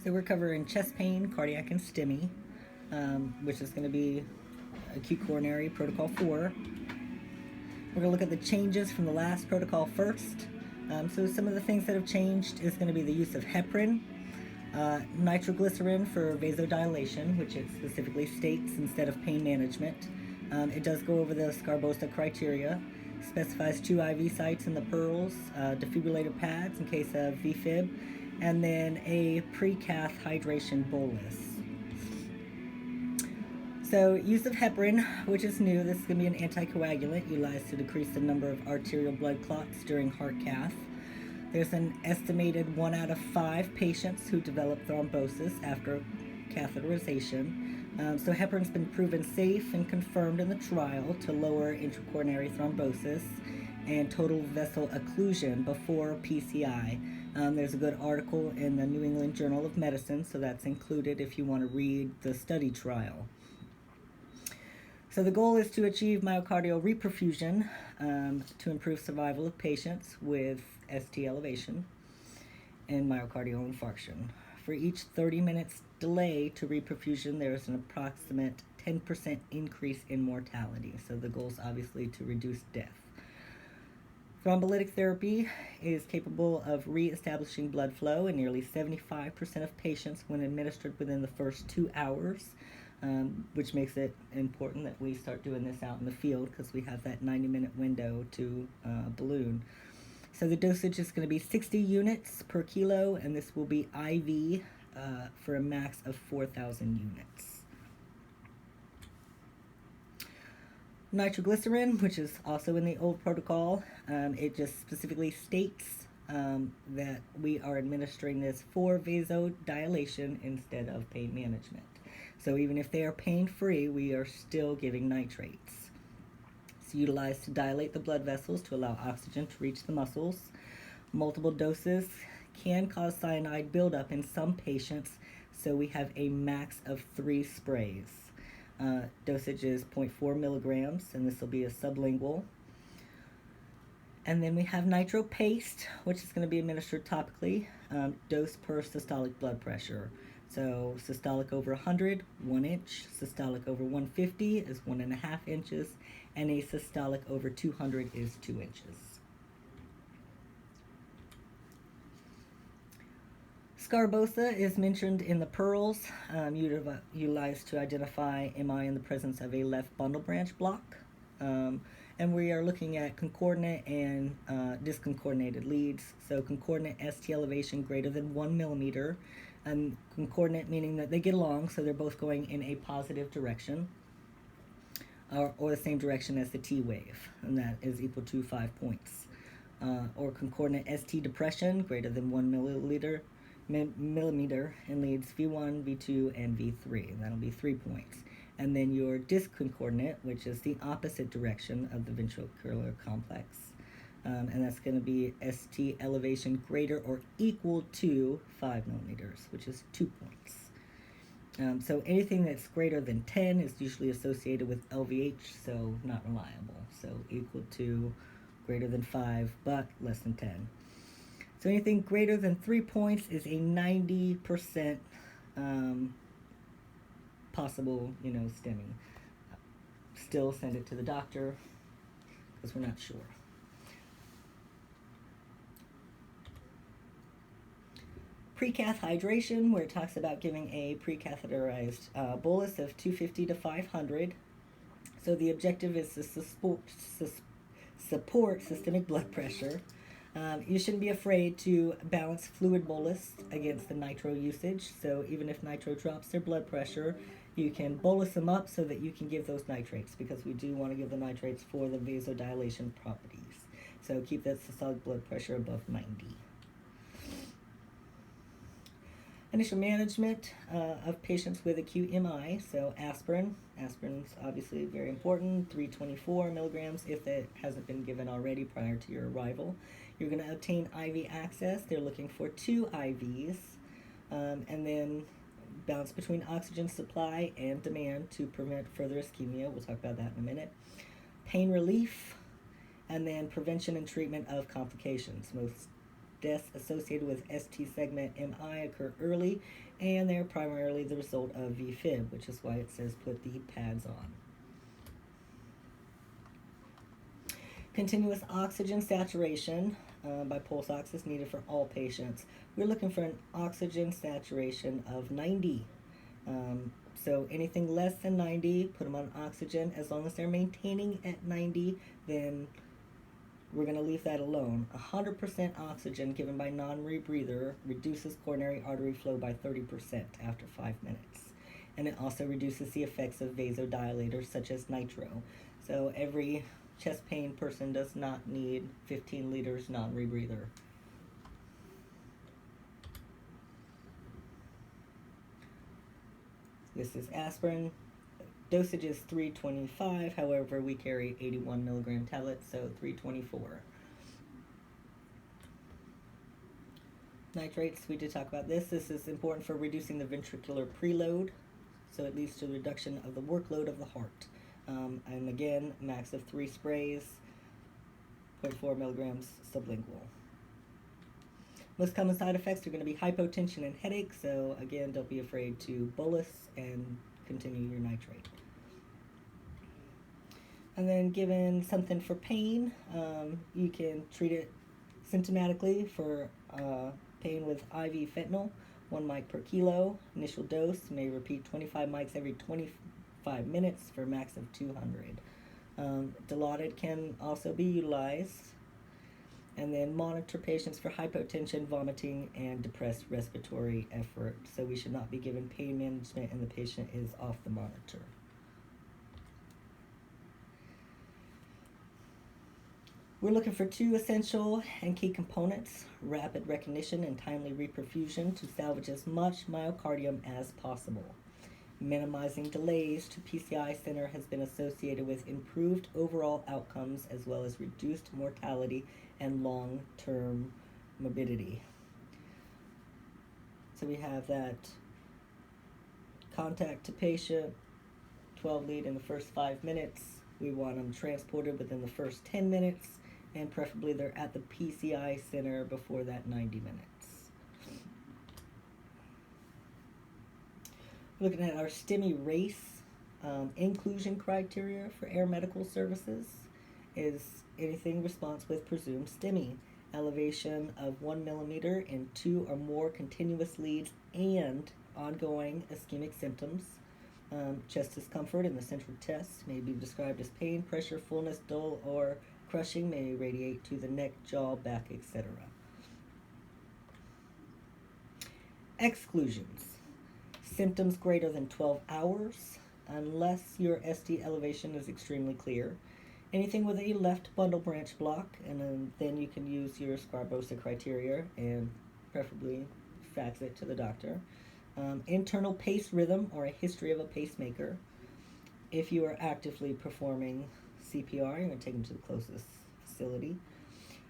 So we're covering chest pain, cardiac, and STEMI, which is going to be acute coronary protocol 4. We're going to look at the changes from the last protocol first. So some of the things that have changed is going to be the use of heparin, nitroglycerin for vasodilation, which it specifically states instead of pain management. It does go over the Scarbosa criteria, specifies 2 IV sites in the pearls, defibrillator pads in case of VFib, and then a pre-cath hydration bolus. So use of heparin, which is new. This is going to be an anticoagulant utilized to decrease the number of arterial blood clots during heart cath. There's an estimated 1 out of 5 patients who develop thrombosis after catheterization. So heparin's been proven safe and confirmed in the trial to lower intracoronary thrombosis and total vessel occlusion before PCI. There's a good article in the New England Journal of Medicine, so that's included if you want to read the study trial. So the goal is to achieve myocardial reperfusion to improve survival of patients with ST elevation and myocardial infarction. For each 30 minutes delay to reperfusion, there is an approximate 10% increase in mortality. So the goal is obviously to reduce death. Thrombolytic therapy is capable of re-establishing blood flow in nearly 75% of patients when administered within the first 2 hours. Which makes it important that we start doing this out in the field because we have that 90-minute window to balloon. So the dosage is going to be 60 units per kilo, and this will be IV for a max of 4,000 units. Nitroglycerin, which is also in the old protocol, it just specifically states that we are administering this for vasodilation instead of pain management. So even if they are pain-free, we are still giving nitrates. It's utilized to dilate the blood vessels to allow oxygen to reach the muscles. Multiple doses can cause cyanide buildup in some patients, so we have a max of 3 sprays. Dosage is 0.4 milligrams, and this will be a sublingual. And then we have nitro paste, which is going to be administered topically, dose per systolic blood pressure. So systolic over 100, 1 inch, systolic over 150 is 1.5 inches, and a systolic over 200 is 2 inches. Scarbosa is mentioned in the pearls, utilized to identify MI in the presence of a left bundle branch block. And we are looking at concordant and disconcordinated leads. So concordant ST elevation greater than 1 millimeter, and concordant meaning that they get along, so they're both going in a positive direction, or the same direction as the T wave, and that is equal to 5 points. Or concordant ST depression greater than 1 millimeter in leads V1, V2, and V3, and that'll be 3 points. And then your disconcordant, which is the opposite direction of the ventricular complex, and that's going to be ST elevation greater or equal to 5 millimeters, which is 2 points. So anything that's greater than 10 is usually associated with LVH, so not reliable. So equal to greater than 5, but less than 10. So anything greater than 3 points is a 90% possible, STEMI. Still send it to the doctor because we're not sure. Pre-cath hydration, where it talks about giving a pre-catheterized bolus of 250 to 500. So the objective is to support systemic blood pressure. You shouldn't be afraid to balance fluid bolus against the nitro usage. So even if nitro drops their blood pressure, you can bolus them up so that you can give those nitrates, because we do want to give the nitrates for the vasodilation properties. So keep that systolic blood pressure above 90. Initial management of patients with acute MI, so aspirin. Aspirin's obviously very important, 324 milligrams if it hasn't been given already prior to your arrival. You're going to obtain IV access. They're looking for 2 IVs, and then balance between oxygen supply and demand to prevent further ischemia. We'll talk about that in a minute. Pain relief, and then prevention and treatment of complications. Most deaths associated with ST segment MI occur early, and they're primarily the result of VFib, which is why it says put the pads on. Continuous oxygen saturation by pulse ox is needed for all patients. We're looking for an oxygen saturation of 90. So anything less than 90, put them on oxygen. As long as they're maintaining at 90, then we're going to leave that alone. 100% oxygen given by non-rebreather reduces coronary artery flow by 30% after 5 minutes. And it also reduces the effects of vasodilators such as nitro. So every chest pain person does not need 15 liters non-rebreather. This is aspirin. Dosage is 325, however, we carry 81 milligram tablets, so 324. Nitrates, we did talk about this. This is important for reducing the ventricular preload, so it leads to the reduction of the workload of the heart. And again, max of 3 sprays, 0.4 milligrams sublingual. Most common side effects are going to be hypotension and headache, so again, don't be afraid to bolus and continue your nitrate. And then given something for pain, you can treat it symptomatically for pain with IV fentanyl, 1 mic per kilo. Initial dose may repeat 25 mics every 25 minutes for a max of 200. Dilaudid can also be utilized. And then monitor patients for hypotension, vomiting, and depressed respiratory effort. So we should not be given pain management and the patient is off the monitor. We're looking for 2 essential and key components: rapid recognition and timely reperfusion to salvage as much myocardium as possible. Minimizing delays to PCI center has been associated with improved overall outcomes as well as reduced mortality and long-term morbidity. So we have that contact to patient, 12 lead in the first 5 minutes. We want them transported within the first 10 minutes, and preferably they're at the PCI center before that 90 minutes. Looking at our STEMI race, inclusion criteria for air medical services is anything response with presumed STEMI, elevation of 1 millimeter in 2 or more continuous leads, and ongoing ischemic symptoms. Chest discomfort in the central chest may be described as pain, pressure, fullness, dull, or crushing may radiate to the neck, jaw, back, etc. Exclusions. Symptoms greater than 12 hours, unless your ST elevation is extremely clear. Anything with a left bundle branch block, and then you can use your Scarbosa criteria and preferably fax it to the doctor. Internal pace rhythm or a history of a pacemaker. If you are actively performing CPR, you're going to take them to the closest facility.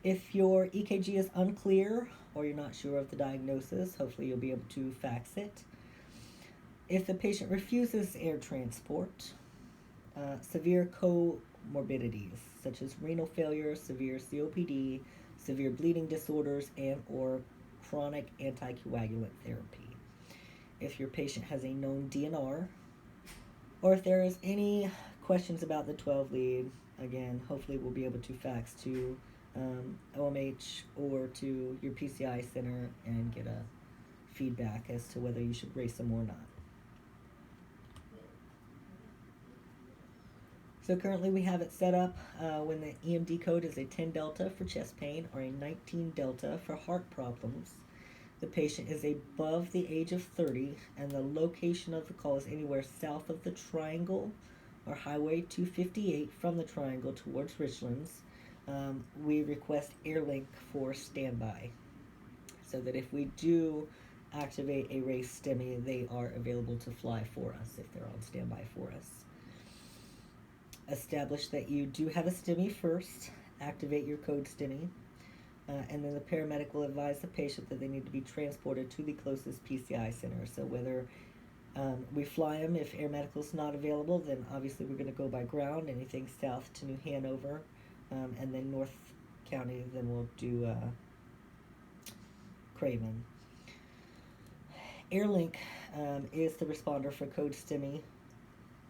If your EKG is unclear or you're not sure of the diagnosis, hopefully you'll be able to fax it. If the patient refuses air transport, severe comorbidities such as renal failure, severe COPD, severe bleeding disorders, and or chronic anticoagulant therapy. If your patient has a known DNR, or if there is any questions about the 12 lead, again, hopefully we'll be able to fax to OMH or to your PCI center and get a feedback as to whether you should race them or not. So currently we have it set up when the EMD code is a 10 delta for chest pain or a 19 delta for heart problems. The patient is above the age of 30 and the location of the call is anywhere south of the triangle or Highway 258 from the triangle towards Richlands. We request AirLink for standby so that if we do activate a race STEMI, they are available to fly for us if they're on standby for us. Establish that you do have a STEMI first, activate your code STEMI, and then the paramedic will advise the patient that they need to be transported to the closest PCI center. So whether we fly them, if air medical is not available, then obviously we're going to go by ground, anything south to New Hanover, and then North County, then we'll do Craven. Airlink is the responder for code STEMI,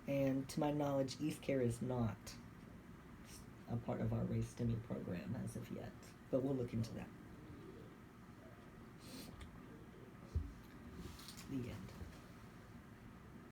and to my knowledge, East Care is not a part of our race STEMI program as of yet, but we'll look into that. The end.